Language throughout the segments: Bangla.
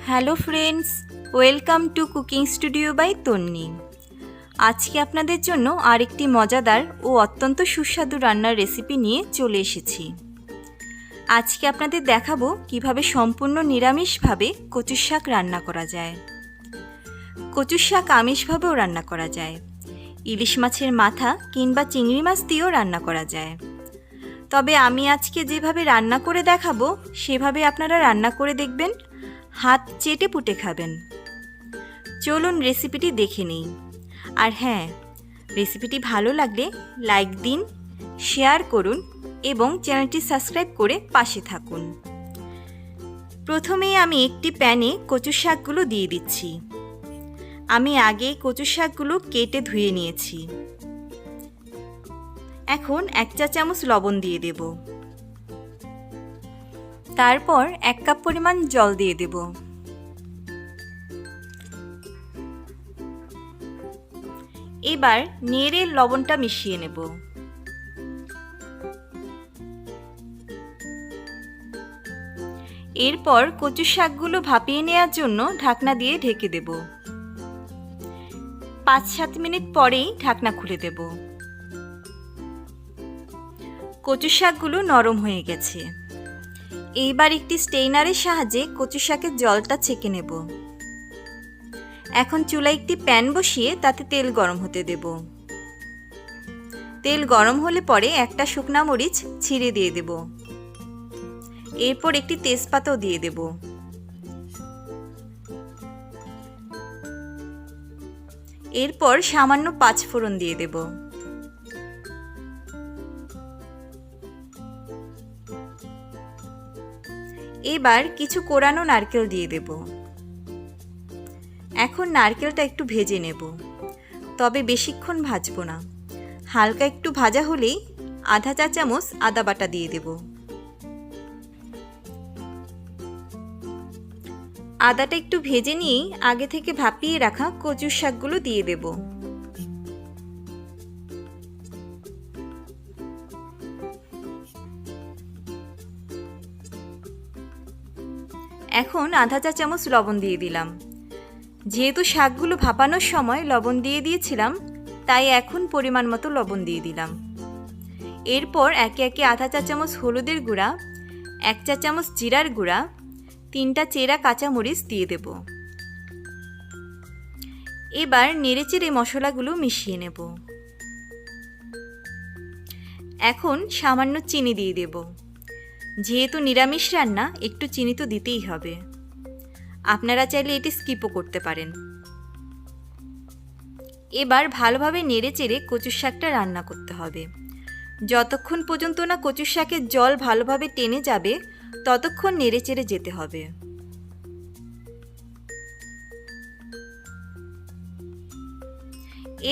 Hello friends, welcome to cooking studio by Tanni. আজকে আপনাদের জন্য আরেকটি মজাদার ও অত্যন্ত সুস্বাদু রান্নার রেসিপি নিয়ে চলে এসেছি। আজকে আপনাদের দেখাবো কিভাবে সম্পূর্ণ নিরামিষভাবে কচুর শাক রান্না করা যায়। কচুর শাক আমিষভাবেও রান্না করা যায়, ইলিশ মাছের মাথা কিংবা চিংড়ি মাছ দিয়েও রান্না করা যায়। তবে আমি আজকে যেভাবে রান্না করে দেখাবো সেভাবে আপনারা রান্না করে দেখবেন, হাত চেটে পুটে খাবেন। চলুন রেসিপিটি দেখে নিই। আর হ্যাঁ, রেসিপিটি ভালো লাগলে লাইক দিন, শেয়ার করুন এবং চ্যানেলটি সাবস্ক্রাইব করে পাশে থাকুন। প্রথমেই আমি একটি প্যানে কচু শাকগুলো দিয়ে দিচ্ছি। আমি আগে কচু শাকগুলো কেটে ধুয়ে নিয়েছি। এখন 1 চা চামচ লবণ দিয়ে দেব। তারপর 1 কাপ পরিমাণ জল দিয়ে দেব। এবার নেড়ে লবণটা মিশিয়ে নেব। এরপর কচু শাকগুলো ভাপিয়ে নেওয়ার জন্য ঢাকনা দিয়ে ঢেকে দেব। 5-7 মিনিট পরেই ঢাকনা খুলে দেব। কচু শাকগুলো নরম হয়ে গেছে। এইবার একটি স্টেইনারের সাহায্যে কচু শাকের জলটা ছেঁকে নেব। এখন চুলায় একটি প্যান বসিয়ে তাতে তেল গরম হতে দেব। তেল গরম হলে পরে একটা শুকনা মরিচ ছিঁড়ে দিয়ে দেব। এরপর একটি তেজপাতাও দিয়ে দেব। এরপর সামান্য 5 ফোড়ন দিয়ে দেব। এবার কিছু কোরানো নারকেল দিয়ে দেব। এখন নারকেলটা একটু ভেজে নেব, তবে বেশিক্ষণ ভাজবো না। হালকা একটু ভাজা হলেই আধা চা চামচ আদা বাটা দিয়ে দেব। আদাটা একটু ভেজে নিয়েই আগে থেকে ভাপিয়ে রাখা কচুর শাকগুলো দিয়ে দেব। এখন আধা চা চামচ লবণ দিয়ে দিলাম। যেহেতু শাকগুলো ভাপানোর সময় লবণ দিয়ে দিয়েছিলাম, তাই এখন পরিমাণ মতো লবণ দিয়ে দিলাম। এরপর একে একে আধা চা চামচ হলুদের গুঁড়া, 1 চা চামচ জিরার গুঁড়া, 3টা চেরা কাঁচামরিচ দিয়ে দেব। এবার নেড়েচেড়ে মশলাগুলো মিশিয়ে নেব। এখন সামান্য চিনি দিয়ে দেব। যেহেতু নিরামিষ রান্না, একটু চিনি তো দিতেই হবে। আপনারা চাইলে এটি স্কিপও করতে পারেন। এবার ভালোভাবে নেড়েচেড়ে কচুর শাকটা রান্না করতে হবে। যতক্ষণ পর্যন্ত না কচুর শাকের জল ভালোভাবে টেনে যাবে, ততক্ষণ নেড়েচেড়ে যেতে হবে।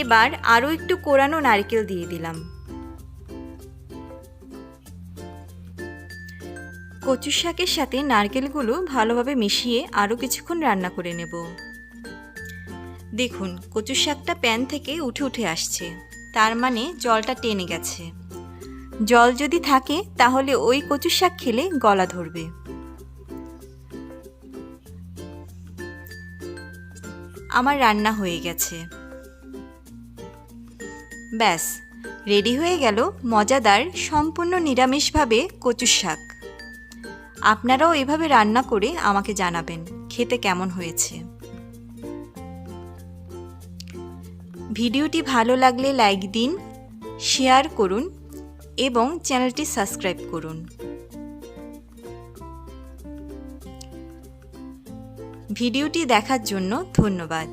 এবার আরও একটু কোরানো নারকেল দিয়ে দিলাম। কচু শাকের সাথে নারকেলগুলো ভালোভাবে মিশিয়ে আরও কিছুক্ষণ রান্না করে নেব। দেখুন, কচু শাকটা প্যান থেকে উঠে উঠে আসছে, তার মানে জলটা টেনে গেছে। জল যদি থাকে তাহলে ওই কচু শাক খেলে গলা ধরবে। আমার রান্না হয়ে গেছে। ব্যাস, রেডি হয়ে গেল মজাদার সম্পূর্ণ নিরামিষভাবে কচু শাক। আপনারাও এভাবে রান্না করে আমাকে জানাবেন খেতে কেমন হয়েছে। ভিডিওটি ভালো লাগলে লাইক দিন, শেয়ার করুন এবং চ্যানেলটি সাবস্ক্রাইব করুন। ভিডিওটি দেখার জন্য ধন্যবাদ।